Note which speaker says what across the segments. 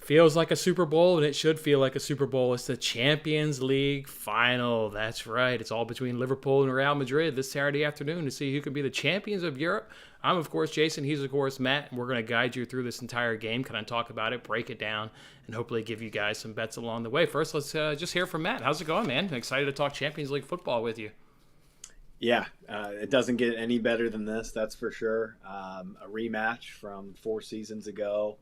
Speaker 1: feels like a Super Bowl, and it should feel like a Super Bowl. It's the Champions League final. That's right. It's all between Liverpool and Real Madrid this Saturday afternoon to see who can be the champions of Europe. I'm, of course, Jason. He's, of course, Matt. And we're going to guide you through this entire game, kind of talk about it, break it down, and hopefully give you guys some bets along the way. First, let's just hear from Matt. How's it going, man? I'm excited to talk Champions League football with you.
Speaker 2: Yeah, it doesn't get any better than this, that's for sure. A rematch from 4 seasons ago.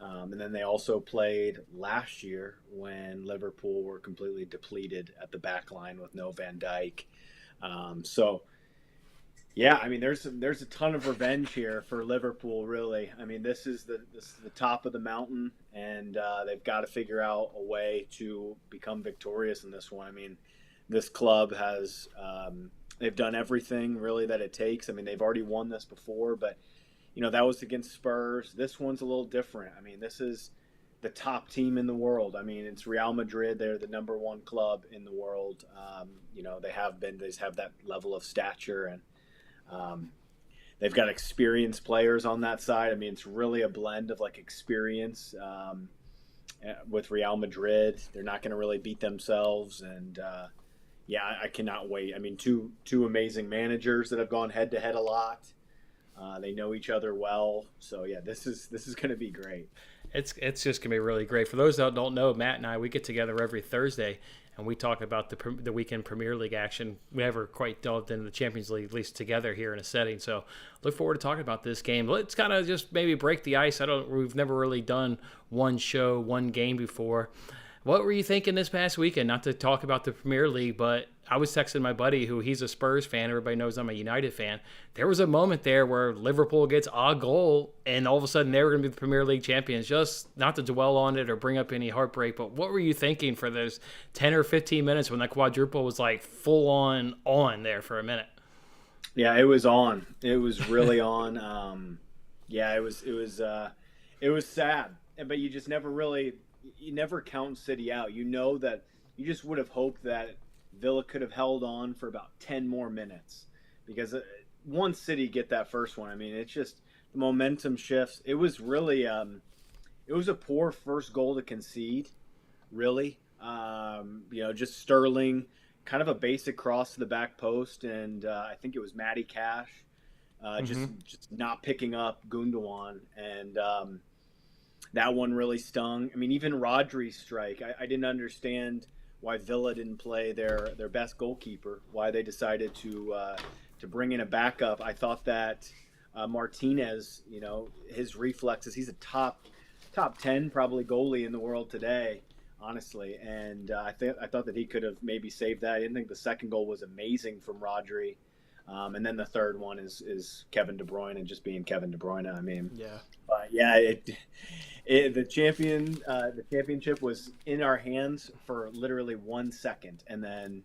Speaker 2: And then they also played last year when Liverpool were completely depleted at the back line with no Van Dijk. Yeah, I mean, there's a ton of revenge here for Liverpool, really. I mean, this is the top of the mountain, and they've got to figure out a way to become victorious in this one. I mean, this club has they've done everything really that it takes. I mean, they've already won this before, but that was against Spurs. This one's a little different. I mean, this is the top team in the world. I mean, it's Real Madrid. They're the number one club in the world. They have been. They just have that level of stature, and they've got experienced players on that side. I mean, it's really a blend of like experience with Real Madrid. They're not going to really beat themselves, and I cannot wait. I mean, two amazing managers that have gone head to head a lot. They know each other well, so yeah, this is going to be great.
Speaker 1: It's just going to be really great. For those that don't know, Matt and I, we get together every Thursday, and we talk about the weekend Premier League action. We never quite delved into the Champions League, at least together here in a setting. So look forward to talking about this game. Let's kind of just maybe break the ice. We've never really done one game before. What were you thinking this past weekend? Not to talk about the Premier League, but I was texting my buddy he's a Spurs fan. Everybody knows I'm a United fan. There was a moment there where Liverpool gets a goal, and all of a sudden they were going to be the Premier League champions. Just not to dwell on it or bring up any heartbreak, but what were you thinking for those 10 or 15 minutes when that quadruple was like full on there for a minute?
Speaker 2: Yeah, it was on. It was really on. It was sad, but you just never count City out. That you just would have hoped that Villa could have held on for about 10 more minutes, because once City get that first one, I mean, it's just the momentum shifts. It was really it was a poor first goal to concede, really. Just Sterling, kind of a basic cross to the back post, and I think it was Matty Cash just not picking up Gundogan, and that one really stung. I mean, even Rodri's strike, I didn't understand why Villa didn't play their best goalkeeper, why they decided to bring in a backup. I thought that Martinez, his reflexes, he's a top 10 probably goalie in the world today, honestly. And I thought that he could have maybe saved that. I didn't think the second goal was amazing from Rodri. And then the third one is Kevin De Bruyne and just being Kevin De Bruyne. I mean, the championship was in our hands for literally 1 second, and then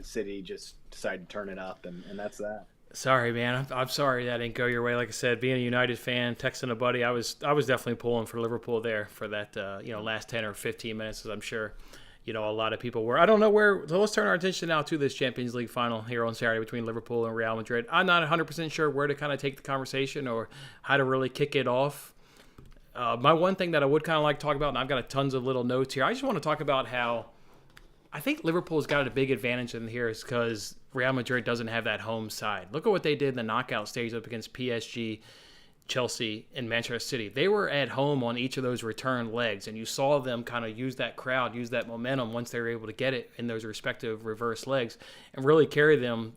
Speaker 2: City just decided to turn it up, and that's that.
Speaker 1: Sorry, man. I'm sorry that didn't go your way. Like I said, being a United fan, texting a buddy, I was definitely pulling for Liverpool there for that last 10 or 15 minutes, as I'm sure a lot of people were. I don't know where. So let's turn our attention now to this Champions League final here on Saturday between Liverpool and Real Madrid. I'm not 100% sure where to kind of take the conversation or how to really kick it off. My one thing that I would kind of like to talk about, and I've got tons of little notes here, I just want to talk about how I think Liverpool's got a big advantage in here is because Real Madrid doesn't have that home side. Look at what they did in the knockout stage up against PSG, Chelsea, and Manchester City. They were at home on each of those return legs, and you saw them kind of use that crowd, use that momentum once they were able to get it in those respective reverse legs and really carry them,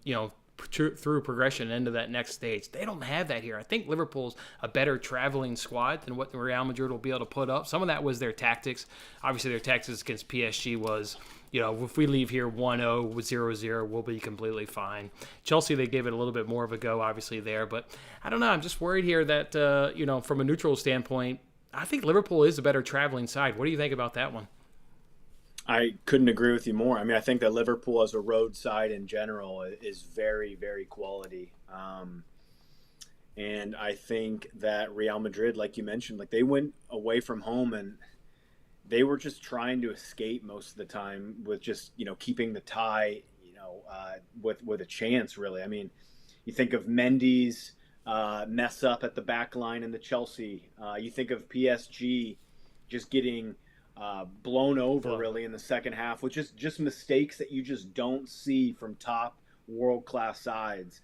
Speaker 1: through progression into that next stage. They don't have that here. I think Liverpool's a better traveling squad than what Real Madrid will be able to put up. Some of that was their tactics. Obviously, their tactics against PSG was, if we leave here 1-0 with 0-0, we'll be completely fine. Chelsea, they gave it a little bit more of a go, obviously, there. But I don't know. I'm just worried here that, from a neutral standpoint, I think Liverpool is a better traveling side. What do you think about that one?
Speaker 2: I couldn't agree with you more. I mean, I think that Liverpool as a road side in general is very, very quality. And I think that Real Madrid, like you mentioned, like they went away from home and they were just trying to escape most of the time with just, keeping the tie, with a chance, really. I mean, you think of Mendy's mess up at the back line in the Chelsea. You think of PSG just getting blown over
Speaker 1: Well,
Speaker 2: really in the second half, which is just mistakes that you just don't see from top world class sides.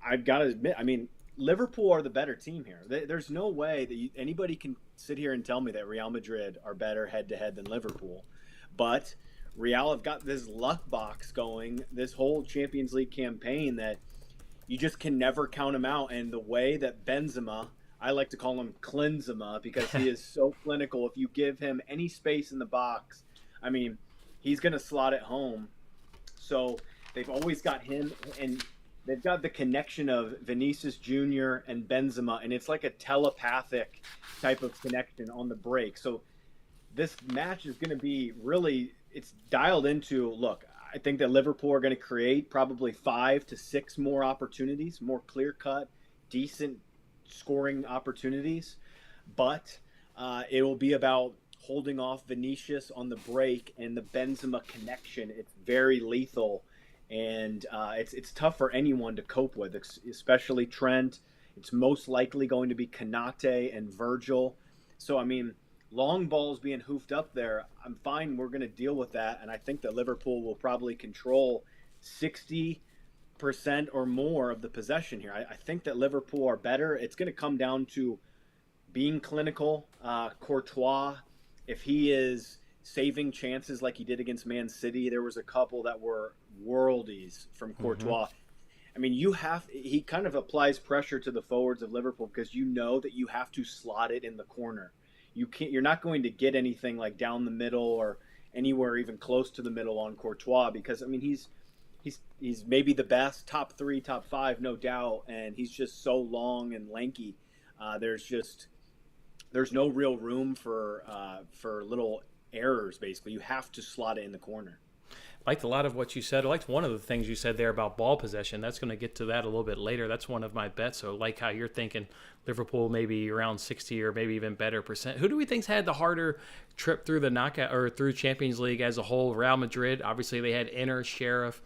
Speaker 2: I've got to admit, I mean, Liverpool are the better team here. There's no way that anybody can sit here and tell me that Real Madrid are better head to head than Liverpool. But Real have got this luck box going this whole Champions League campaign that you just can never count him out. And the way that Benzema, I like to call him Cleansema because he is so clinical. If you give him any space in the box, I mean, he's going to slot it home. So they've always got him, and they've got the connection of Vinicius Jr. and Benzema, and it's like a telepathic type of connection on the break. So this match is going to be really, it's dialed into, look, I think that Liverpool are going to create probably 5 to 6 more opportunities, more clear-cut, decent scoring opportunities. But it will be about holding off Vinicius on the break and the Benzema connection. It's very lethal, and it's tough for anyone to cope with, especially Trent. It's most likely going to be Konate and Virgil. So, I mean, long balls being hoofed up there, I'm fine. We're going to deal with that. And I think that Liverpool will probably control 60% or more of the possession here. I think that Liverpool are better. It's going to come down to being clinical. Courtois, if he is saving chances like he did against Man City, there was a couple that were worldies from Courtois. Mm-hmm. I mean, he kind of applies pressure to the forwards of Liverpool because you know that you have to slot it in the corner. You're not going to get anything like down the middle or anywhere even close to the middle on Courtois because, I mean, he's maybe the best, top 3, top 5, no doubt, and he's just so long and lanky. There's no real room for little errors. Basically, you have to slot it in the corner.
Speaker 1: I liked a lot of what you said. I liked one of the things you said there about ball possession. That's going to get to that a little bit later. That's one of my bets. So, like how you're thinking Liverpool maybe around 60 or maybe even better percent. Who do we think's had the harder trip through the knockout or through Champions League as a whole? Real Madrid. Obviously, they had Inter, Sheriff,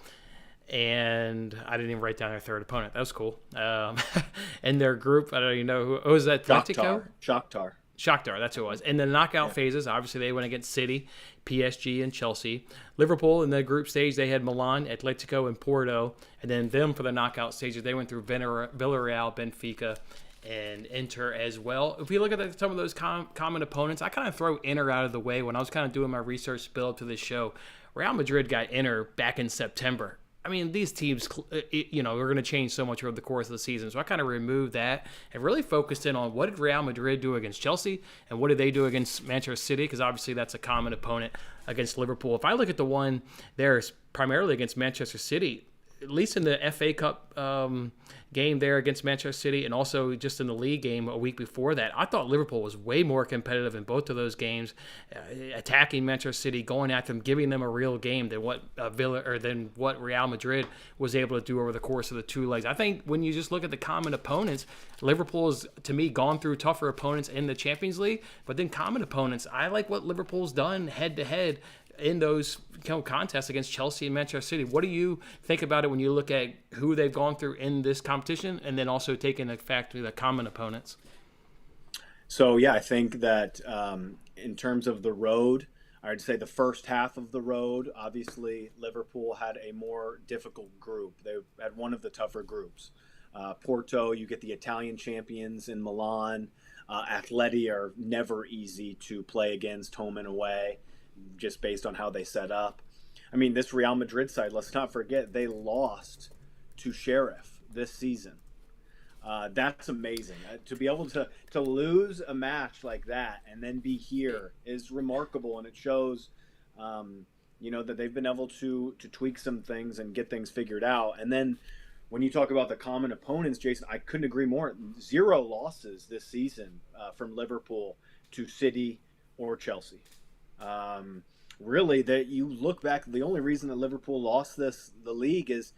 Speaker 1: and I didn't even write down their third opponent. That was cool. And their group, I don't even know who. Oh, was that Atletico? Shakhtar, that's who it was. In the knockout phases, obviously they went against City, PSG, and Chelsea. Liverpool in the group stage, they had Milan, Atletico, and Porto. And then them for the knockout stages, they went through Villarreal, Benfica, and Inter as well. If we look at some of those common opponents, I kind of throw Inter out of the way when I was kind of doing my research build to this show. Real Madrid got Inter back in September. I mean, these teams, are going to change so much over the course of the season. So I kind of removed that and really focused in on what did Real Madrid do against Chelsea and what did they do against Manchester City, because obviously that's a common opponent against Liverpool. If I look at the one there primarily against Manchester City, at least in the FA Cup game there against Manchester City and also just in the league game a week before that, I thought Liverpool was way more competitive in both of those games, attacking Manchester City, going at them, giving them a real game than what Real Madrid was able to do over the course of the 2 legs. I think when you just look at the common opponents, Liverpool has, to me, gone through tougher opponents in the Champions League, but then common opponents, I like what Liverpool's done head-to-head in those contests against Chelsea and Manchester City. What do you think about it when you look at who they've gone through in this competition and then also taking the fact of the common opponents?
Speaker 2: So, yeah, I think that in terms of the road, I'd say the first half of the road, obviously Liverpool had a more difficult group. They had one of the tougher groups. Porto, you get the Italian champions in Milan. Atleti are never easy to play against home and away, just based on how they set up. I mean, this Real Madrid side, let's not forget, they lost to Sheriff this season. That's amazing. To be able to lose a match like that and then be here is remarkable, and it shows, that they've been able to tweak some things and get things figured out. And then when you talk about the common opponents, Jason, I couldn't agree more. 0 losses this season from Liverpool to City or Chelsea. Really, that you look back, the only reason that Liverpool lost the league is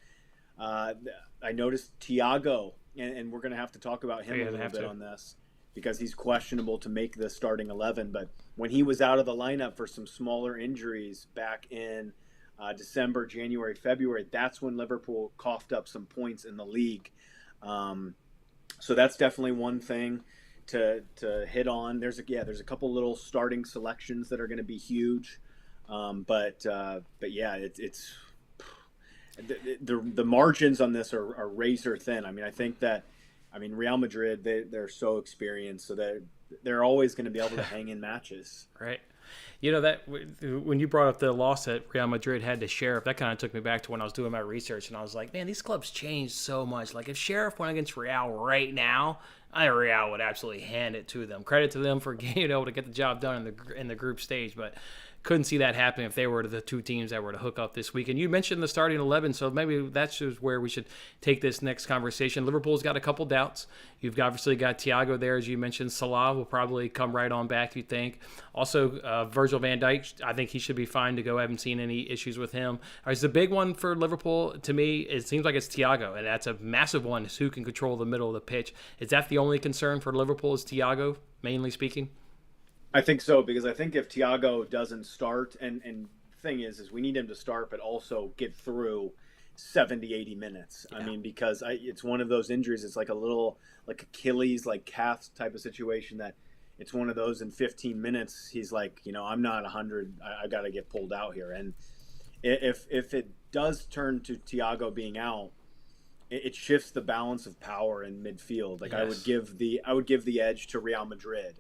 Speaker 2: I noticed Thiago, and we're going to have to talk about him a little bit on this because he's questionable to make the starting 11. But when he was out of the lineup for some smaller injuries back in December, January, February, that's when Liverpool coughed up some points in the league. So that's definitely one thing. to hit on. There's a couple little starting selections that are going to be huge, but yeah, it's the margins on this are razor thin. I mean, I think that Real Madrid, they're so experienced, so they're always going to be able to hang in matches.
Speaker 1: Right. You know, that when you brought up the loss that Real Madrid had to Sheriff, that kind of took me back to when I was doing my research, and I was like, man, these clubs changed so much. Like, if Sheriff went against Real right now, Real would absolutely hand it to them. Credit to them for being able to get the job done in the group stage, but couldn't see that happen if they were the two teams that were to hook up this week. And you mentioned the starting 11, so maybe that's just where we should take this next conversation. Liverpool's got a couple doubts. You've obviously got Thiago there, as you mentioned. Salah will probably come right on back, you think. Also, Virgil van Dijk, I think he should be fine to go. I haven't seen any issues with him. The big one for Liverpool, to me, it seems like it's Thiago, and that's a massive one, is who can control the middle of the pitch. Is that the only concern for Liverpool, is Thiago, mainly speaking?
Speaker 2: I think so, because I think if Thiago doesn't start, and the thing is we need him to start, but also get through 70, 80 minutes. Yeah. I mean, because it's one of those injuries. It's like a little, like Achilles, like calf type of situation, that it's one of those in 15 minutes. He's like, I'm not 100. I got to get pulled out here. And if it does turn to Thiago being out, it shifts the balance of power in midfield. Like, yes. I would give the edge to Real Madrid.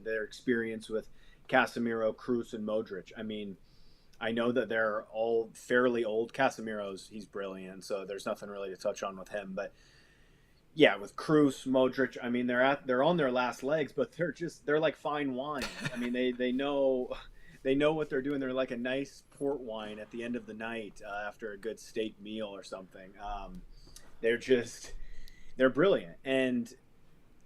Speaker 2: Their experience with Casemiro, Kroos, and Modric. I mean, I know that they're all fairly old. Casemiro's, he's brilliant, so there's nothing really to touch on with him. But yeah, with Kroos, Modric, I mean, they're on their last legs, but they're like fine wine. I mean, they know what they're doing. They're like a nice port wine at the end of the night after a good steak meal or something. They're brilliant. And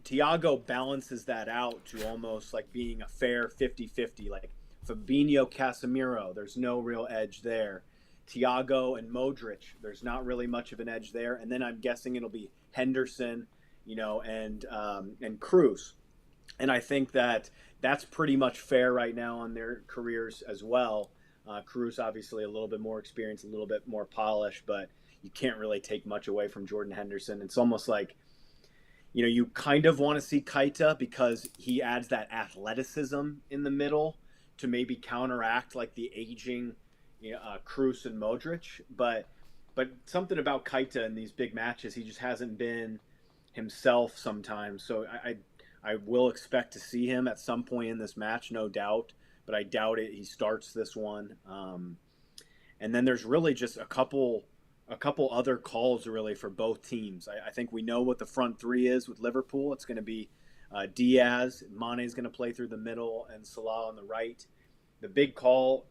Speaker 2: Thiago balances that out to almost like being a fair 50-50. Like Fabinho, Casemiro, there's no real edge there. Thiago and Modric, there's not really much of an edge there. And then I'm guessing it'll be Henderson, and Kroos. And I think that's pretty much fair right now on their careers as well. Kroos, obviously, a little bit more experience, a little bit more polish, but you can't really take much away from Jordan Henderson. It's almost like, you kind of want to see Keita because he adds that athleticism in the middle to maybe counteract like the aging Kroos and Modric. But something about Keita in these big matches, he just hasn't been himself sometimes. So I will expect to see him at some point in this match, no doubt. But I doubt it. He starts this one. And then there's really just a couple other calls really for both teams. I think we know what the front three is with Liverpool. It's going to be Diaz, Mane's going to play through the middle, and Salah on the right. The big call,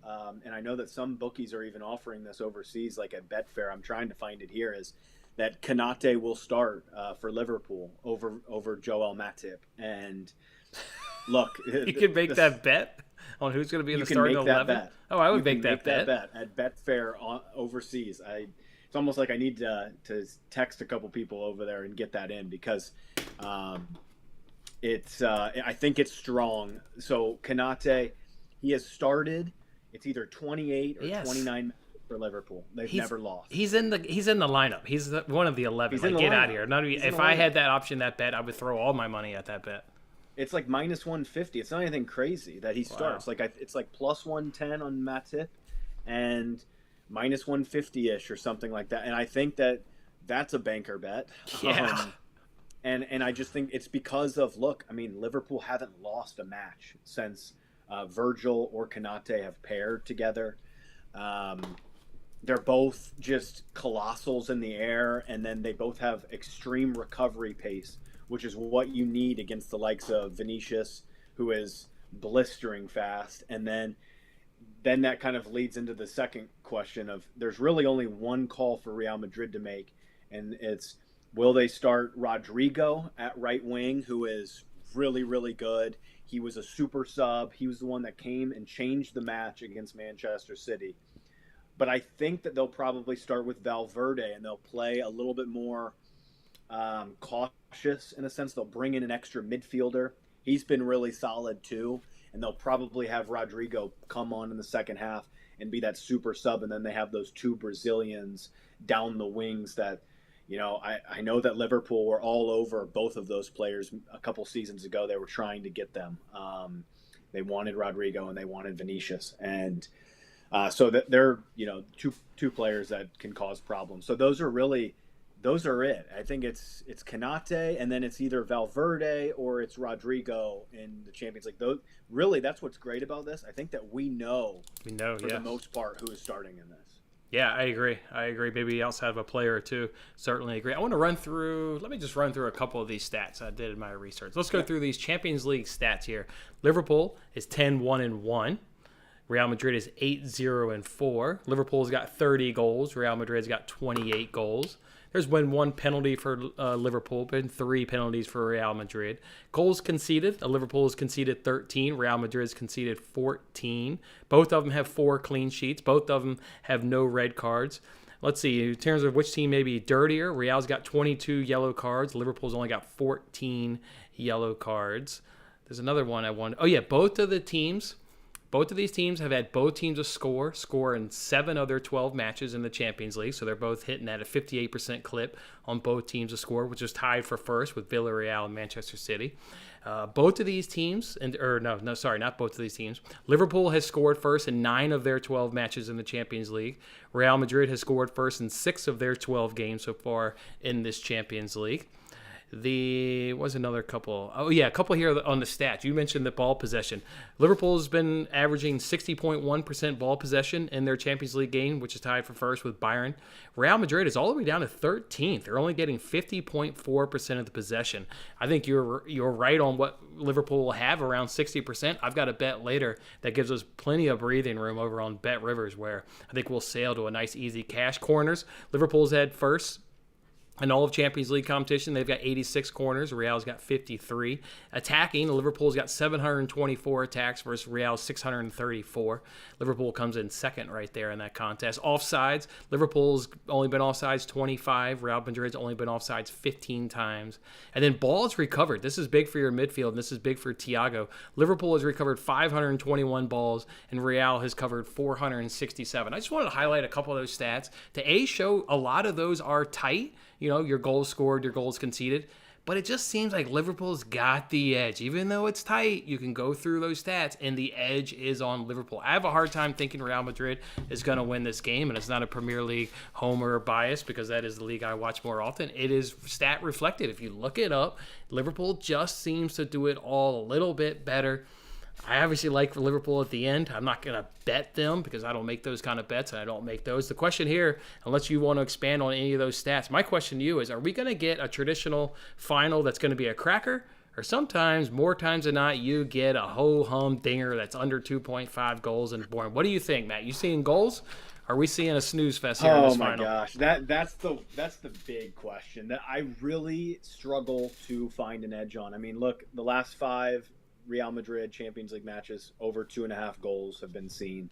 Speaker 2: and I know that some bookies are even offering this overseas, like at Betfair. I'm trying to find it here. Is that Konate will start for Liverpool over Joel Matip? And look,
Speaker 1: you can make that bet on who's going to be in the starting 11. Oh, I would make that bet
Speaker 2: at Betfair overseas. It's almost like I need to text a couple people over there and get that in, because it's I think it's strong. So Konate, he has started. It's either 28 or 29 for Liverpool. He's never lost.
Speaker 1: He's in the lineup. He's one of the 11. Like, get out of here. If I had that option, that bet, I would throw all my money at that bet.
Speaker 2: It's like minus 150. It's not anything crazy that he starts. Wow. Like it's like plus 110 on Matip, and minus 150-ish or something like that. And I think that's a banker bet.
Speaker 1: Yeah.
Speaker 2: And I just think it's because of, Liverpool haven't lost a match since Virgil or Konate have paired together. They're both just colossals in the air, and then they both have extreme recovery pace, which is what you need against the likes of Vinicius, who is blistering fast. And then that kind of leads into the second question of, there's really only one call for Real Madrid to make, and it's, will they start Rodrigo at right wing, who is really, really good. He was a super sub. He was the one that came and changed the match against Manchester City. But I think that they'll probably start with Valverde, and they'll play a little bit more cautious in a sense. They'll bring in an extra midfielder. He's been really solid too. And they'll probably have Rodrigo come on in the second half and be that super sub. And then they have those two Brazilians down the wings that, I know that Liverpool were all over both of those players a couple seasons ago. They were trying to get them. They wanted Rodrigo and they wanted Vinicius, and so that they're two players that can cause problems. So those are it. I think it's Kanate, and then it's either Valverde or it's Rodrigo in the Champions League. Those really, that's what's great about this. I think that we know for the most part who is starting in this.
Speaker 1: Yeah, I agree. Maybe outside of a player or two, certainly agree. I want to let me just run through a couple of these stats I did in my research. Let's go through these Champions League stats here. Liverpool is 10-1-1. Real Madrid is 8-0-4. Liverpool's got 30 goals. Real Madrid's got 28 goals. There's been one penalty for Liverpool, been 3 penalties for Real Madrid. Goals conceded. Liverpool has conceded 13. Real Madrid's conceded 14. Both of them have 4 clean sheets. Both of them have no red cards. Let's see, in terms of which team may be dirtier, Real's got 22 yellow cards. Liverpool's only got 14 yellow cards. There's another one I want. Oh, yeah, both of these teams have had both teams score in 7 of their 12 matches in the Champions League. So they're both hitting at a 58% clip on both teams to score, which is tied for first with Villarreal and Manchester City. Both of these teams, not both of these teams. Liverpool has scored first in 9 of their 12 matches in the Champions League. Real Madrid has scored first in 6 of their 12 games so far in this Champions League. Was another couple. Oh, yeah, a couple here on the stats. You mentioned the ball possession. Liverpool has been averaging 60.1% ball possession in their Champions League game, which is tied for first with Bayern. Real Madrid is all the way down to 13th. They're only getting 50.4% of the possession. I think you're right on what Liverpool will have, around 60%. I've got a bet later that gives us plenty of breathing room over on Bet Rivers, where I think we'll sail to a nice, easy cash. Corners, Liverpool's had first. In all of Champions League competition, they've got 86 corners. Real's got 53. Attacking, Liverpool's got 724 attacks versus Real's 634. Liverpool comes in second right there in that contest. Offsides, Liverpool's only been offsides 25. Real Madrid's only been offsides 15 times. And then balls recovered. This is big for your midfield, and this is big for Thiago. Liverpool has recovered 521 balls, and Real has covered 467. I just wanted to highlight a couple of those stats to show a lot of those are tight. Your goals scored, your goals conceded. But it just seems like Liverpool's got the edge. Even though it's tight, you can go through those stats, and the edge is on Liverpool. I have a hard time thinking Real Madrid is going to win this game, and it's not a Premier League homer bias because that is the league I watch more often. It is stat reflected. If you look it up, Liverpool just seems to do it all a little bit better. I obviously like Liverpool at the end. I'm not going to bet them because I don't make those kind of bets, and I don't make those. The question here, unless you want to expand on any of those stats, my question to you is, are we going to get a traditional final that's going to be a cracker? Or sometimes, more times than not, you get a ho-hum dinger that's under 2.5 goals and boring. What do you think, Matt? You seeing goals? Are we seeing a snooze fest here in this final?
Speaker 2: Oh my gosh, that's the big question that I really struggle to find an edge on. I mean, look, the last 5 Real Madrid Champions League matches, over 2.5 goals have been seen.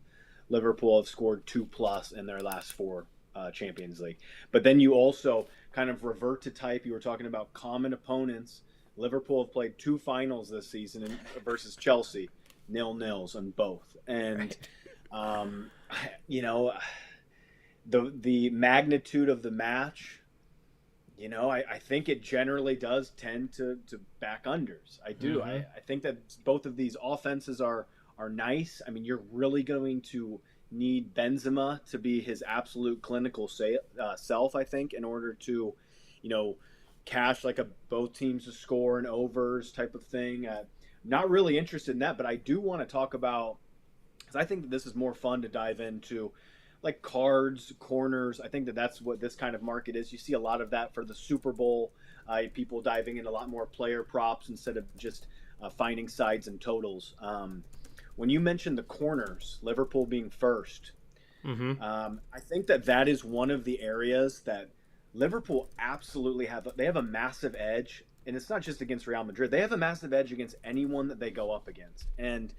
Speaker 2: Liverpool have scored 2+ in their last 4 Champions League. But then you also kind of revert to type. You were talking about common opponents. Liverpool have played 2 finals this season versus Chelsea, 0-0s on both. And, the magnitude of the match, I think it generally does tend to back unders. I do. Mm-hmm. I think that both of these offenses are nice. I mean, you're really going to need Benzema to be his absolute clinical self, I think, in order to, cash like both teams to score and overs type of thing. Not really interested in that, but I do want to talk about, because I think that this is more fun to dive into, like cards, corners. I think that that's what this kind of market is. You see a lot of that for the Super Bowl. People diving in a lot more player props instead of just finding sides and totals. When you mentioned the corners, Liverpool being first, I think that is one of the areas that Liverpool absolutely have. They have a massive edge, and it's not just against Real Madrid. They have a massive edge against anyone that they go up against, and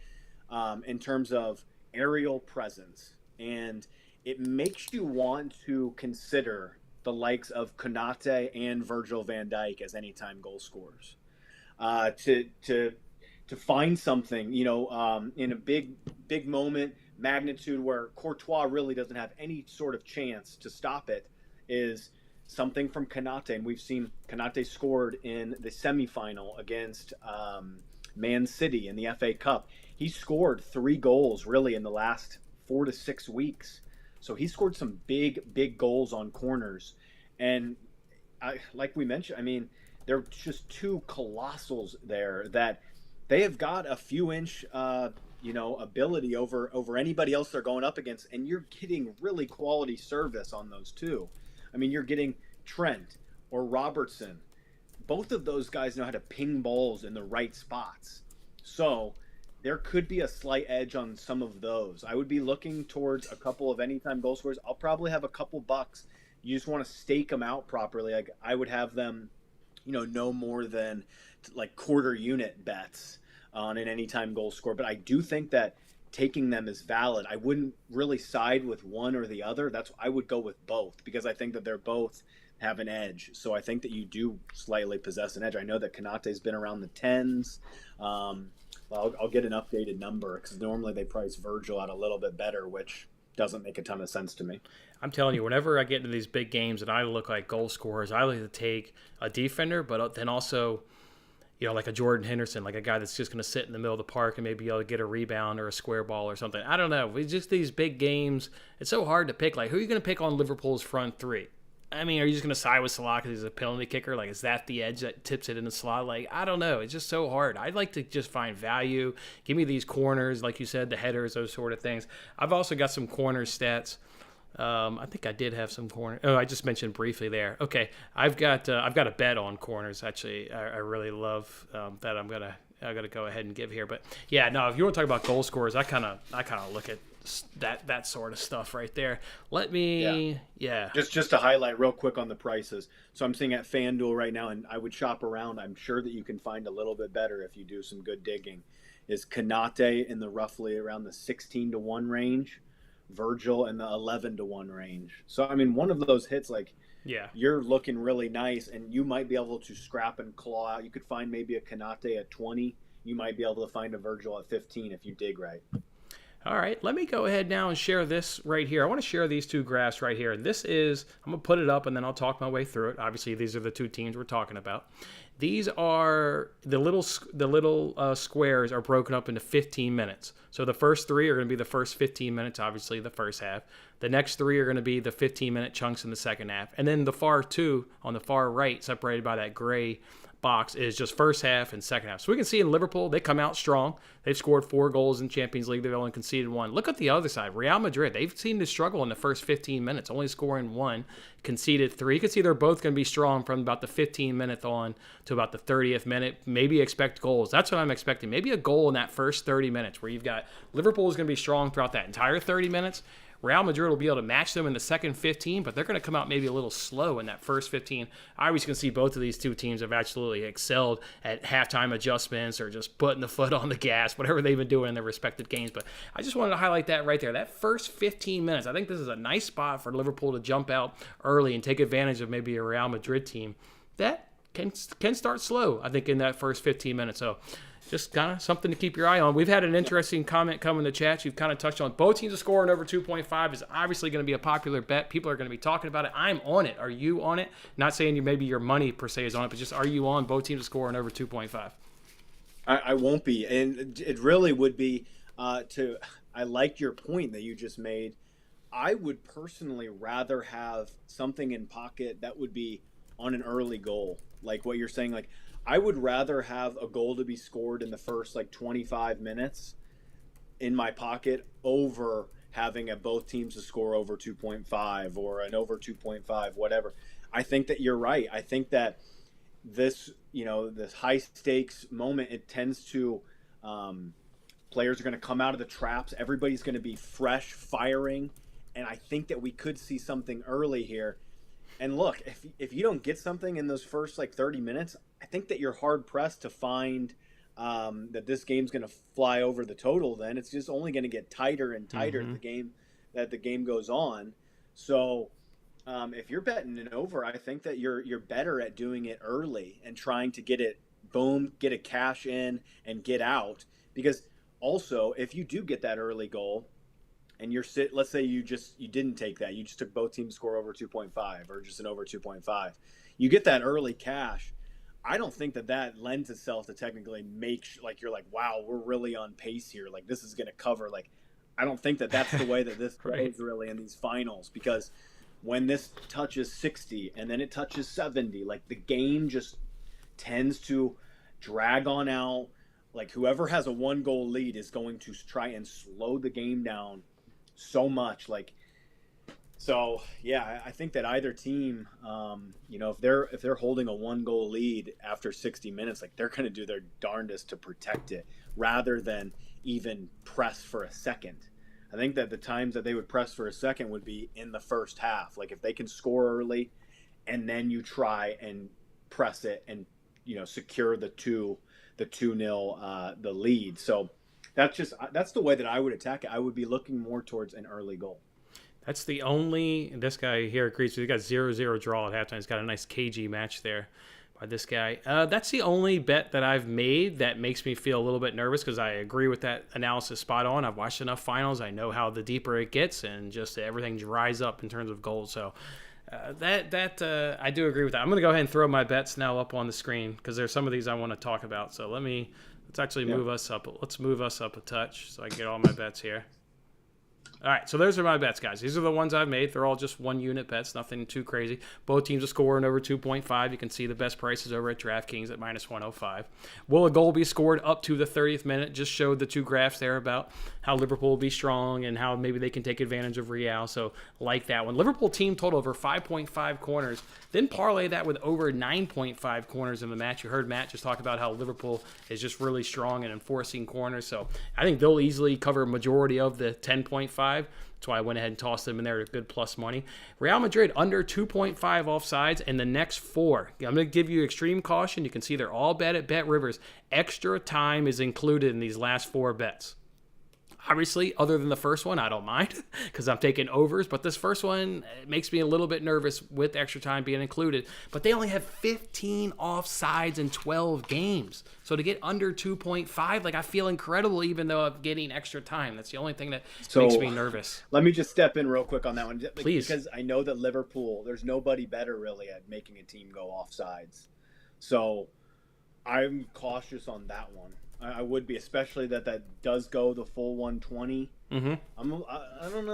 Speaker 2: in terms of aerial presence. And it makes you want to consider the likes of Konate and Virgil Van Dijk as anytime goal scorers. To find something, in a big moment, magnitude where Courtois really doesn't have any sort of chance to stop it, is something from Kanate, and we've seen Kanate scored in the semifinal against Man City in the FA Cup. He scored 3 goals really in the last 4 to 6 weeks. So he scored some big goals on corners. And like we mentioned, I mean, they're just two colossals there that they have got a few inch, ability over anybody else they're going up against. And you're getting really quality service on those two. I mean, you're getting Trent or Robertson. Both of those guys know how to ping balls in the right spots. So there could be a slight edge on some of those. I would be looking towards a couple of anytime goal scorers. I'll probably have a couple bucks. You just want to stake them out properly. Like I would have them, no more than like quarter unit bets on an anytime goal score. But I do think that taking them is valid. I wouldn't really side with one or the other. I would go with both because I think that they're both have an edge. So I think that you do slightly possess an edge. I know that Kanate's been around the 10s. I'll get an updated number because normally they price Virgil out a little bit better, which doesn't make a ton of sense to me.
Speaker 1: I'm telling you, whenever I get into these big games and I look like goal scorers, I like to take a defender, but then also, like a Jordan Henderson, like a guy that's just going to sit in the middle of the park and maybe be able to get a rebound or a square ball or something. I don't know. It's just these big games. It's so hard to pick. Like, who are you going to pick on Liverpool's front three? I mean, are you just going to side with Salah because he's a penalty kicker? Like, is that the edge that tips it in the slot? Like, I don't know. It's just so hard. I'd like to just find value. Give me these corners, like you said, the headers, those sort of things. I've also got some corner stats. I think I did have some corner. Oh, I just mentioned briefly there. Okay, I've got a bet on corners. Actually, I really love that. I'm gonna go ahead and give here. But yeah, no. If you want to talk about goal scorers, I kind of look at that sort of stuff right there. Let me, yeah.
Speaker 2: Just to highlight real quick on the prices. So I'm seeing at FanDuel right now, and I would shop around. I'm sure that you can find a little bit better if you do some good digging. Is Kanate in the roughly around the 16-1 range? Virgil in the 11-1 range. So I mean, one of those hits, like, you're looking really nice, and you might be able to scrap and claw out. You could find maybe a Kanate at 20. You might be able to find a Virgil at 15 if you dig right.
Speaker 1: All right, let me go ahead now and share this right here. I want to share these two graphs right here. This is, I'm going to put it up and then I'll talk my way through it. Obviously, these are the two teams we're talking about. These are the little squares are broken up into 15 minutes. So the first three are going to be the first 15 minutes, obviously the first half. The next three are going to be the 15-minute chunks in the second half. And then the far two on the far right, separated by that gray box, is just first half and second half. So we can see in Liverpool, they come out strong. They've scored 4 goals in Champions League. They've only conceded 1. Look at the other side. Real Madrid, they've seemed to struggle in the first 15 minutes, only scoring 1, conceded 3. You can see they're both going to be strong from about the 15-minute on to about the 30th minute. Maybe expect goals. That's what I'm expecting. Maybe a goal in that first 30 minutes where you've got Liverpool is going to be strong throughout that entire 30 minutes. Real Madrid will be able to match them in the second 15, but they're going to come out maybe a little slow in that first 15. I always can see both of these two teams have absolutely excelled at halftime adjustments or just putting the foot on the gas, whatever they've been doing in their respective games. But I just wanted to highlight that right there. That first 15 minutes, I think this is a nice spot for Liverpool to jump out early and take advantage of maybe a Real Madrid team that can start slow, I think, in that first 15 minutes. So just kind of something to keep your eye on. We've had an interesting comment come in the chat. You've kind of touched on both teams to score and over 2.5 is obviously going to be a popular bet. People are going to be talking about it. I'm on it. Are you on it? Not saying maybe your money per se is on it, but just are you on both teams to score and over 2.5?
Speaker 2: I won't be. And it really would be I like your point that you just made. I would personally rather have something in pocket that would be on an early goal. Like what you're saying, like, I would rather have a goal to be scored in the first 25 minutes in my pocket over having both teams to score over 2.5 or an over 2.5, whatever. I think that you're right. I think that this high stakes moment, it tends to players are going to come out of the traps. Everybody's going to be fresh, firing. And I think that we could see something early here. And look, if you don't get something in those first 30 minutes, I think that you're hard pressed to find that this game's going to fly over the total. Then it's just only going to get tighter and tighter the game goes on. So if you're betting an over, I think that you're better at doing it early and trying to get it get a cash in and get out. Because also, if you do get that early goal, and let's say you didn't take that, you just took both teams to score over 2.5 or just an over 2.5, you get that early cash. I don't think that lends itself to technically make like you're like, wow, we're really on pace here, like this is going to cover. Like I don't think that's the way that this
Speaker 1: right.
Speaker 2: goes really in these finals, because when this touches 60 and then it touches 70, like the game just tends to drag on out. Like whoever has a 1-goal lead is going to try and slow the game down so much. Like, so yeah, I think that either team, if they're holding a 1-goal lead after 60 minutes, like they're going to do their darndest to protect it rather than even press for a second. I think that the times that they would press for a second would be in the first half. Like if they can score early and then you try and press it and, secure the 2-0 the lead. So that's the way that I would attack it. I would be looking more towards an early goal.
Speaker 1: That's the only. This guy here agrees with you. He got 0-0 draw at halftime. He's got a nice cagey match there by this guy. That's the only bet that I've made that makes me feel a little bit nervous, because I agree with that analysis spot on. I've watched enough finals. I know how the deeper it gets and just everything dries up in terms of goals. So I do agree with that. I'm going to go ahead and throw my bets now up on the screen, because there's some of these I want to talk about. So let's actually move us up. Let's move us up a touch so I can get all my bets here. All right, so those are my bets, guys. These are the ones I've made. They're all just one-unit bets, nothing too crazy. Both teams are scoring over 2.5. You can see the best prices over at DraftKings at -105. Will a goal be scored up to the 30th minute? Just showed the two graphs there about how Liverpool will be strong and how maybe they can take advantage of Real. So like that one. Liverpool team total over 5.5 corners. Then parlay that with over 9.5 corners in the match. You heard Matt just talk about how Liverpool is just really strong in enforcing corners. So I think they'll easily cover a majority of the 10.5. That's why I went ahead and tossed them in there at good plus money. Real Madrid under 2.5 offsides in the next 4. I'm going to give you extreme caution. You can see they're all bet at Bet Rivers. Extra time is included in these last 4 bets. Obviously, other than the first one, I don't mind because I'm taking overs. But this first one makes me a little bit nervous with extra time being included. But they only have 15 offsides in 12 games. So to get under 2.5, like I feel incredible even though I'm getting extra time. That's the only thing that makes me nervous.
Speaker 2: Let me just step in real quick on that one.
Speaker 1: Please.
Speaker 2: Because I know that Liverpool, there's nobody better really at making a team go offsides. So I'm cautious on that one. I would be, especially that does go the full 120.
Speaker 1: Mm-hmm.
Speaker 2: I don't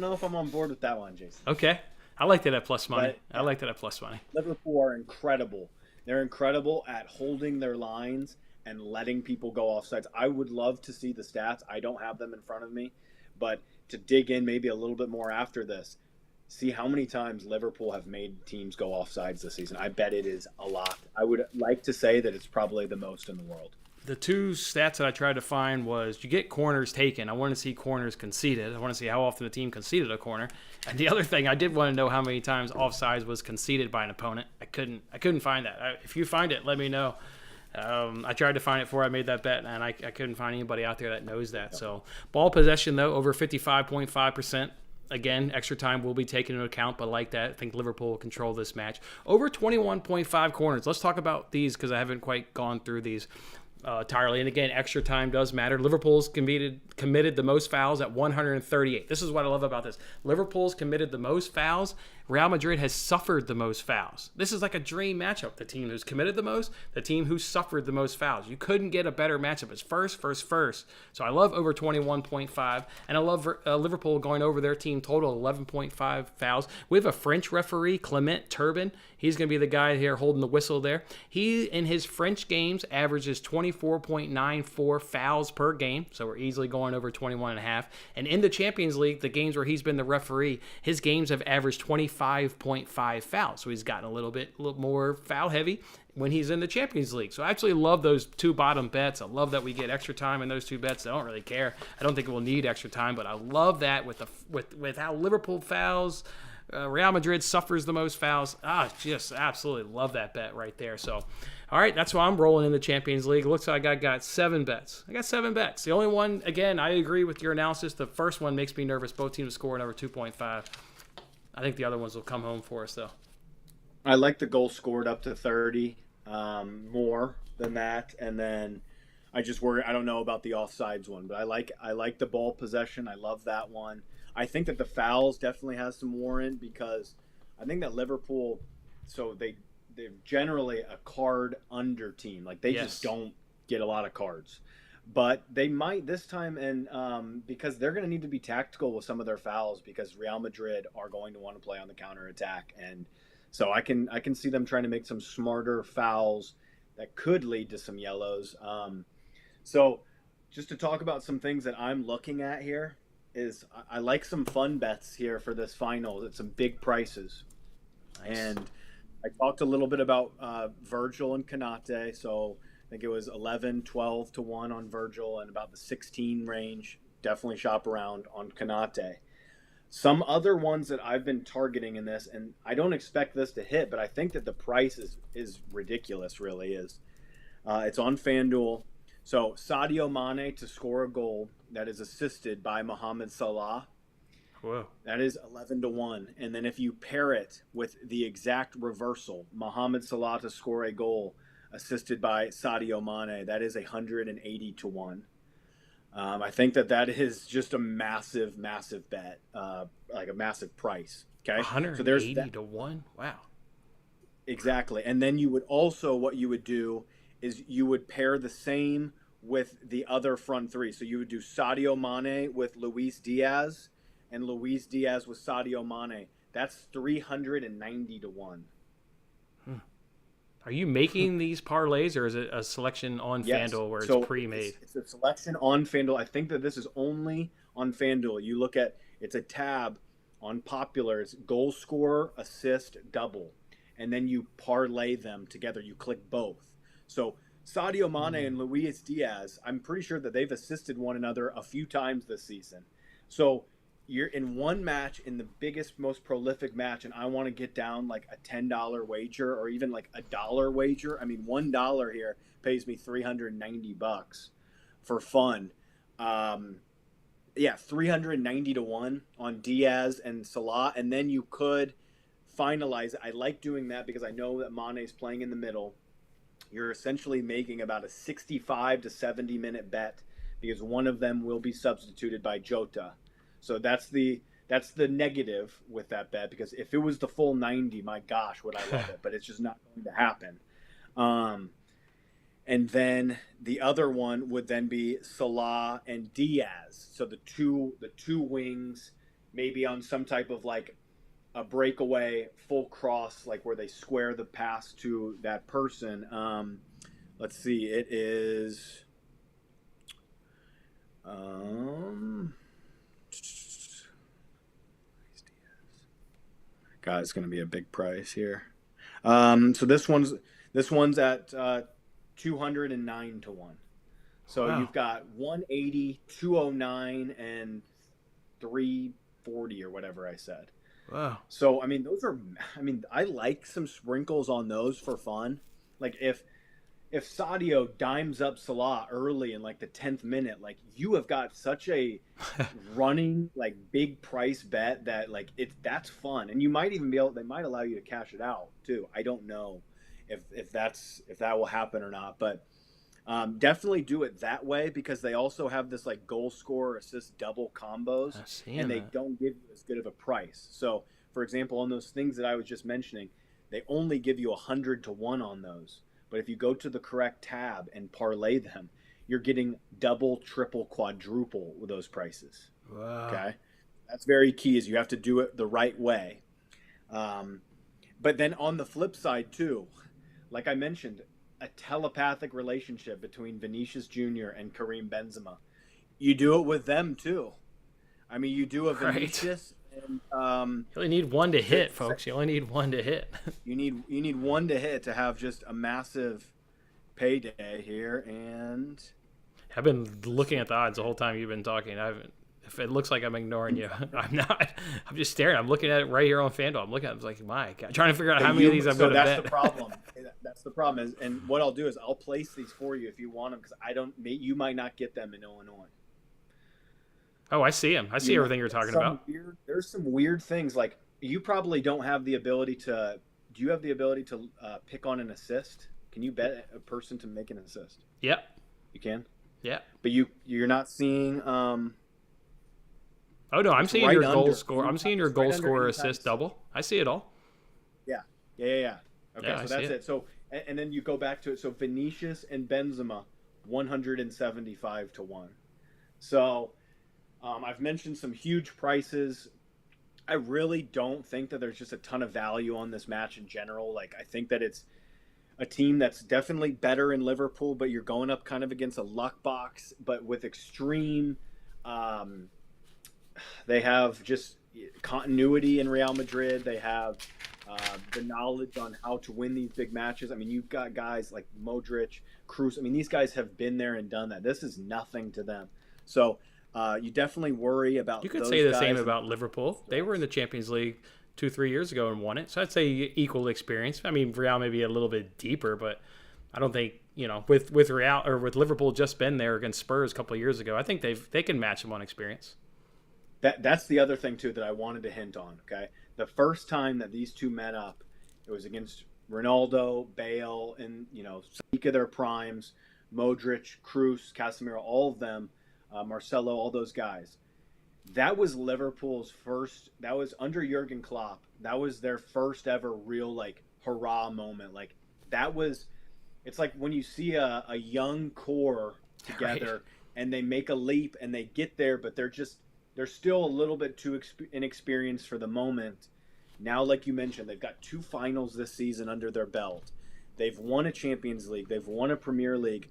Speaker 2: know if I'm on board with that one, Jason.
Speaker 1: Okay. I like that at plus money.
Speaker 2: But,
Speaker 1: I like that at plus money.
Speaker 2: Liverpool are incredible. They're incredible at holding their lines and letting people go offsides. I would love to see the stats. I don't have them in front of me, but to dig in maybe a little bit more after this, see how many times Liverpool have made teams go offsides this season. I bet it is a lot. I would like to say that it's probably the most in the world.
Speaker 1: The two stats that I tried to find was you get corners taken. I want to see corners conceded. I want to see how often the team conceded a corner. And the other thing, I did want to know how many times offsides was conceded by an opponent. I couldn't find that. If you find it, let me know. I tried to find it before I made that bet, and I couldn't find anybody out there that knows that. So ball possession, though, over 55.5%. Again, extra time will be taken into account, but like that, I think Liverpool will control this match. Over 21.5 corners. Let's talk about these because I haven't quite gone through these entirely. And again, extra time does matter. Liverpool's committed the most fouls at 138. This is what I love about this. Liverpool's committed the most fouls. Real Madrid has suffered the most fouls. This is like a dream matchup. The team who's committed the most, the team who suffered the most fouls. You couldn't get a better matchup. It's first. So I love over 21.5, and I love Liverpool going over their team total 11.5 fouls. We have a French referee, Clement Turbin. He's going to be the guy here holding the whistle there. He, in his French games, averages 24.94 fouls per game, so we're easily going over 21.5. And in the Champions League, the games where he's been the referee, his games have averaged 25.5 fouls. So he's gotten a little more foul heavy when he's in the Champions League. So I absolutely love those two bottom bets. I love that we get extra time in those two bets. I don't really care. I don't think we'll need extra time, but I love that with how Liverpool fouls. Real Madrid suffers the most fouls. Just absolutely love that bet right there. So, all right, that's why I'm rolling in the Champions League. It looks like I got 7 bets. The only one, again, I agree with your analysis. The first one makes me nervous. Both teams scoring over 2.5. I think the other ones will come home for us, though.
Speaker 2: I like the goal scored up to 30, more than that. And then I just worry. I don't know about the offsides one, but I like the ball possession. I love that one. I think that the fouls definitely has some warrant because I think that Liverpool, so they're generally a card under team. Like they just
Speaker 1: Yes.
Speaker 2: don't get a lot of cards, but they might this time, and because they're going to need to be tactical with some of their fouls because Real Madrid are going to want to play on the counter attack, and so I can see them trying to make some smarter fouls that could lead to some yellows. So, just to talk about some things that I'm looking at here is I like some fun bets here for this final. It's some big prices,
Speaker 1: Nice.
Speaker 2: and I talked a little bit about Virgil and Kanate. So I think it was 11, 12 to 1 on Virgil and about the 16 range. Definitely shop around on Kanate. Some other ones that I've been targeting in this, and I don't expect this to hit, but I think that the price is ridiculous, really is. It's on FanDuel. So Sadio Mane to score a goal that is assisted by Mohamed Salah.
Speaker 1: Whoa.
Speaker 2: That is 11 to 1. And then if you pair it with the exact reversal, Mohamed Salah to score a goal assisted by Sadio Mane, that is 180 to 1. I think that is just a massive, massive bet, like a massive price. Okay. So there's
Speaker 1: 180 to 1. Wow.
Speaker 2: Exactly. And then you would also, what you would do is you would pair the same with the other front three. So you would do Sadio Mane with Luis Diaz and Luis Diaz with Sadio Mane. That's 390 to 1.
Speaker 1: Are you making these parlays, or is it a selection on
Speaker 2: Yes.
Speaker 1: FanDuel where it's
Speaker 2: So
Speaker 1: pre-made?
Speaker 2: It's a selection on FanDuel. I think that this is only on FanDuel. You look at, it's a tab on popular. It's goal scorer, assist, double. And then you parlay them together. You click both. So Sadio Mane and Luis Diaz, I'm pretty sure that they've assisted one another a few times this season. So you're in one match, in the biggest, most prolific match, and I want to get down like a $10 wager or even like a dollar wager. I mean, $1 here pays me $390 for fun. Yeah, 390 to 1 on Diaz and Salah, and then you could finalize it. I like doing that because I know that Mane's playing in the middle. You're essentially making about a 65 to 70 minute bet because one of them will be substituted by Jota. So that's the negative with that bet, because if it was the full 90, my gosh, would I love it, but it's just not going to happen. And then the other one would then be Salah and Diaz. So the two wings, maybe on some type of like a breakaway full cross, like where they square the pass to that person. Let's see, it is God, it's going to be a big price here. So this one's at 209 to 1. So
Speaker 1: Wow.
Speaker 2: you've got 180, 209, and 340 or whatever I said.
Speaker 1: Wow.
Speaker 2: So I mean, I like some sprinkles on those for fun. Like if Sadio dimes up Salah early in like the 10th minute, like you have got such a running like big price bet that like that's fun, and you might even they might allow you to cash it out too. I don't know if that will happen or not, but definitely do it that way because they also have this like goal scorer assist double combos, and they don't give you as good of a price. So for example, on those things that I was just mentioning, they only give you 100 to 1 on those. But if you go to the correct tab and parlay them, you're getting double, triple, quadruple with those prices.
Speaker 1: Wow.
Speaker 2: Okay, that's very key. Is you have to do it the right way. But then on the flip side too, like I mentioned, a telepathic relationship between Vinicius Jr. and Karim Benzema. You do it with them too. I mean, you do a Vinicius. And,
Speaker 1: you only need one to hit, folks. You only need one to hit.
Speaker 2: you need one to hit to have just a massive payday here. And
Speaker 1: I've been looking at the odds the whole time you've been talking. If it looks like I'm ignoring you, I'm not. I'm just staring. I'm looking at it right here on FanDuel. I'm looking at it. I'm like, my God, trying to figure out how many of these I'm going to bet.
Speaker 2: That's the problem. That's the problem. And what I'll do is I'll place these for you if you want them, because you might not get them in Illinois.
Speaker 1: Oh, I see him. I see everything you're talking about.
Speaker 2: There's some weird things. Like you probably don't have the ability to. Do you have the ability to pick on an assist? Can you bet a person to make an assist?
Speaker 1: Yep.
Speaker 2: You can,
Speaker 1: Yeah.
Speaker 2: but you're not seeing.
Speaker 1: Oh no, I'm
Speaker 2: It's
Speaker 1: seeing
Speaker 2: right
Speaker 1: your goal
Speaker 2: under.
Speaker 1: score. I'm seeing your
Speaker 2: It's right
Speaker 1: goal
Speaker 2: under
Speaker 1: scorer
Speaker 2: anytime
Speaker 1: assist double. I see it all.
Speaker 2: Yeah, yeah. Okay,
Speaker 1: Yeah, I
Speaker 2: so
Speaker 1: see
Speaker 2: that's
Speaker 1: it.
Speaker 2: it. So and then you go back to it. So Vinicius and Benzema, 175 to 1. So I've mentioned some huge prices. I really don't think that there's just a ton of value on this match in general. Like, I think that it's a team that's definitely better in Liverpool, but you're going up kind of against a luck box, but with extreme. Um, they have just continuity in Real Madrid. They have the knowledge on how to win these big matches. I mean, you've got guys like Modric, Cruz. I mean, these guys have been there and done that. This is nothing to them. So you definitely worry
Speaker 1: You
Speaker 2: about
Speaker 1: could
Speaker 2: those
Speaker 1: say the same
Speaker 2: guys.
Speaker 1: about Liverpool. They were in the Champions League 2-3 years ago and won it. So I'd say equal experience. I mean, Real may be a little bit deeper, but I don't think with Real or with Liverpool just been there against Spurs a couple of years ago. I think they can match them on experience.
Speaker 2: That's the other thing too that I wanted to hint on. Okay, the first time that these two met up, it was against Ronaldo, Bale, and peak of their primes, Modric, Cruz, Casemiro, all of them, Marcelo, all those guys. That was Liverpool's first. That was under Jurgen Klopp. That was their first ever real like hurrah moment. Like that was. It's like when you see a young core together
Speaker 1: Right.
Speaker 2: and they make a leap and they get there, but they're still a little bit too inexperienced for the moment. Now, like you mentioned, they've got 2 finals this season under their belt. They've won a Champions League. They've won a Premier League.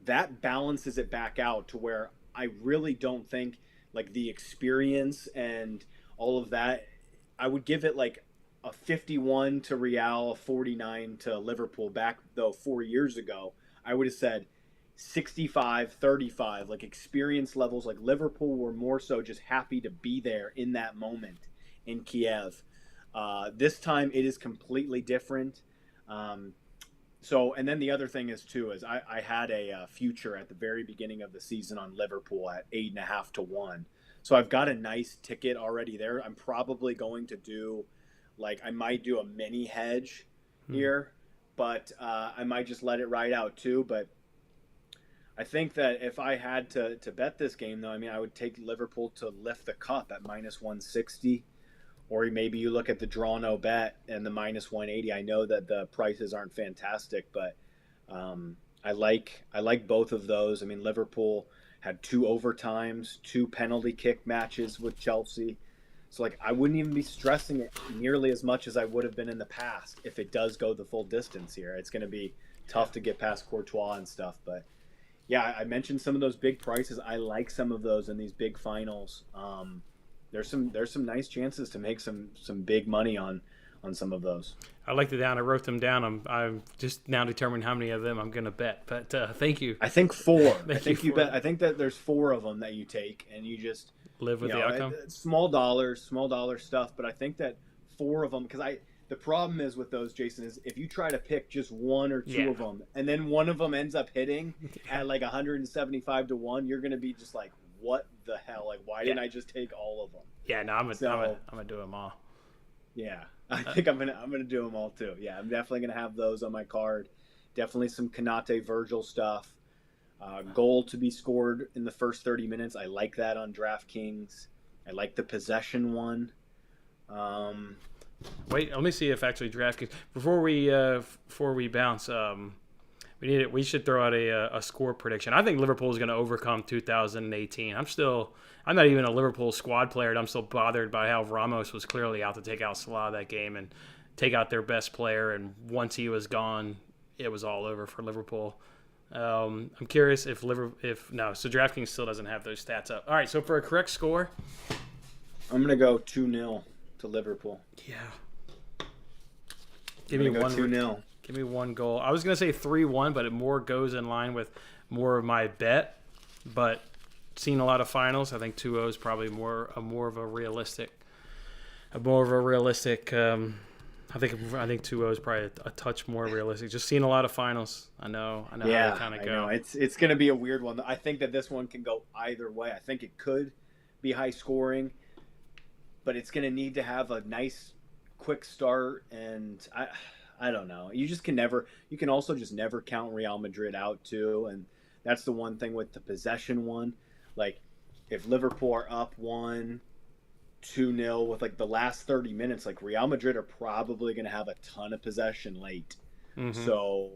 Speaker 2: That balances it back out to where I really don't think like the experience and all of that. I would give it like a 51 to Real, a 49 to Liverpool. Back though 4 years ago, I would have said 65-35, like experience levels. Like Liverpool were more so just happy to be there in that moment in Kiev. This time it is completely different. And then the other thing is too is I had a future at the very beginning of the season on Liverpool at 8.5 to 1. So I've got a nice ticket already there. I'm probably going to do I might do a mini hedge here, but I might just let it ride out too. But I think that if I had to bet this game, though, I mean, I would take Liverpool to lift the cup at -160, or maybe you look at the draw no bet and the -180. I know that the prices aren't fantastic, but I like both of those. I mean, Liverpool had 2 overtimes, 2 penalty kick matches with Chelsea. So I wouldn't even be stressing it nearly as much as I would have been in the past if it does go the full distance here. It's going to be tough to get past Courtois and stuff, but yeah, I mentioned some of those big prices. I like some of those in these big finals. There's some nice chances to make some big money on some of those.
Speaker 1: I like it down. I wrote them down. I'm just now determining how many of them I'm going to bet. But thank you.
Speaker 2: I think 4.
Speaker 1: Thank
Speaker 2: I think
Speaker 1: you
Speaker 2: you bet. I think that there's 4 of them that you take, and you just
Speaker 1: Live with the outcome.
Speaker 2: small dollar stuff. But I think that 4 of them, because the problem is with those, Jason, is if you try to pick just 1 or 2 of them, and then one of them ends up hitting at like 175 to 1, you're going to be just like, what the hell? Like, why didn't I just take all of them?
Speaker 1: Yeah, no, I'm gonna do them all.
Speaker 2: Yeah, I think I'm gonna do them all too. Yeah, I'm definitely gonna have those on my card. Definitely some Kanate Virgil stuff. Goal to be scored in the first 30 minutes. I like that on DraftKings. I like the possession one.
Speaker 1: Wait, let me see if actually DraftKings before we bounce. We should throw out a score prediction. I think Liverpool is going to overcome 2018. I'm not even a Liverpool squad player, and I'm still bothered by how Ramos was clearly out to take out Salah that game and take out their best player. And once he was gone, it was all over for Liverpool. I'm curious so DraftKings still doesn't have those stats up. All right, so for a correct score,
Speaker 2: I'm gonna go 2-0 to Liverpool.
Speaker 1: Yeah. Give me
Speaker 2: 2-0.
Speaker 1: Give me one goal. I was gonna say 3-1, but it more goes in line with more of my bet. But seen a lot of finals, I think 2-0 is probably more of a realistic. I think 2-0 is probably a touch more realistic. Just seen a lot of finals. I know how they kind of go.
Speaker 2: I know. It's going to be a weird one. I think that this one can go either way. I think it could be high scoring, but it's going to need to have a nice quick start, and I don't know. You can also just never count Real Madrid out too, and that's the one thing with the possession one. Like, if Liverpool are up 1-2-0 with like the last 30 minutes, like Real Madrid are probably going to have a ton of possession late.
Speaker 1: Mm-hmm.
Speaker 2: So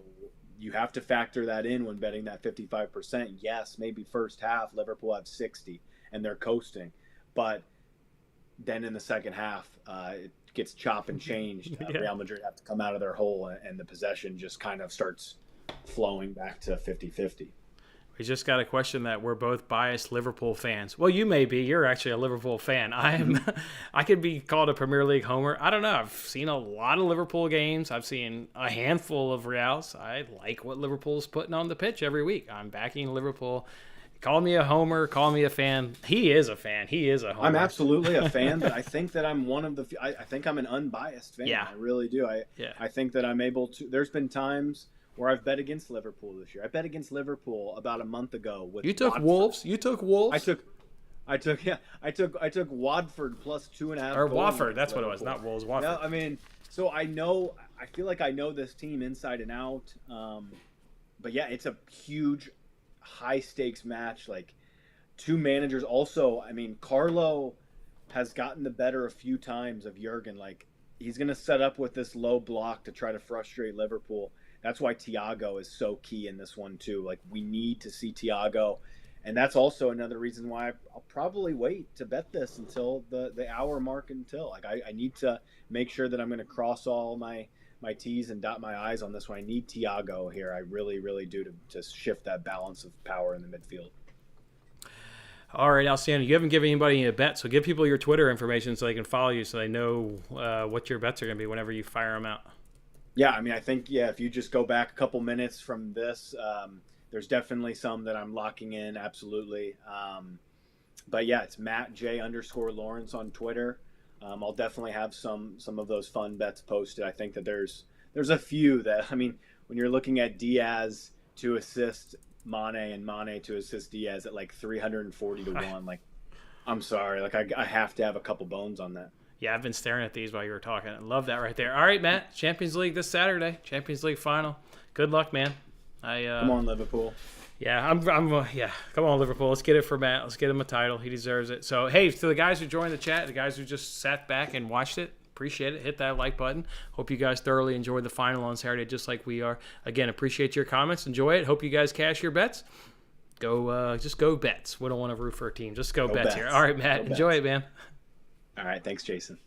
Speaker 2: you have to factor that in when betting that 55%. Yes, maybe first half Liverpool have 60 and they're coasting, but then in the second half it gets chop and changed. Real Madrid have to come out of their hole, and the possession just kind of starts flowing back to 50-50.
Speaker 1: We just got a question that we're both biased Liverpool fans. Well, you may be. You're actually a Liverpool fan. I could be called a Premier League homer. I don't know. I've seen a lot of Liverpool games. I've seen a handful of Reals. I like what Liverpool's putting on the pitch every week. I'm backing Liverpool. Call me a homer. Call me a fan. He is a fan. He is a homer.
Speaker 2: I'm absolutely a fan, but I think that I'm one of the – I think I'm an unbiased fan.
Speaker 1: Yeah.
Speaker 2: I really do. I think that I'm able to – there's been times – where I've bet against Liverpool this year. I bet against Liverpool about a month ago with
Speaker 1: You took
Speaker 2: Watford.
Speaker 1: Wolves? You took Wolves?
Speaker 2: I took Watford plus 2.5.
Speaker 1: Or Watford, that's what it was, not Wolves, Watford.
Speaker 2: No, I mean, so I feel like I know this team inside and out. But yeah, it's a huge high stakes match. Like, two managers also, I mean, Carlo has gotten the better a few times of Jurgen. Like, he's going to set up with this low block to try to frustrate Liverpool. That's why Thiago is so key in this one too. Like, we need to see Thiago, and that's also another reason why I'll probably wait to bet this until the hour mark. Until like I need to make sure that I'm going to cross all my T's and dot my I's on this one. I need Thiago here. I really, really do to shift that balance of power in the midfield.
Speaker 1: All right, Alciano, you haven't given anybody a bet, so give people your Twitter information so they can follow you, so they know what your bets are going to be whenever you fire them out.
Speaker 2: Yeah, I mean, I think, if you just go back a couple minutes from this, there's definitely some that I'm locking in, absolutely. But yeah, it's Matt_J_Lawrence on Twitter. I'll definitely have some of those fun bets posted. I think that there's a few that, I mean, when you're looking at Diaz to assist Mane and Mane to assist Diaz at like 340 to 1, like, I'm sorry, like I have to have a couple bones on that.
Speaker 1: Yeah, I've been staring at these while you were talking. I love that right there. All right, Matt, Champions League this Saturday. Champions League final. Good luck, man.
Speaker 2: Come on, Liverpool.
Speaker 1: Yeah, yeah. Come on, Liverpool. Let's get it for Matt. Let's get him a title. He deserves it. So, hey, to the guys who joined the chat, the guys who just sat back and watched it, appreciate it. Hit that like button. Hope you guys thoroughly enjoyed the final on Saturday, just like we are. Again, appreciate your comments. Enjoy it. Hope you guys cash your bets. Just go bets. We don't want to root for a team. Just go bets here. All right, Matt. Enjoy it, man.
Speaker 2: All right. Thanks, Jason.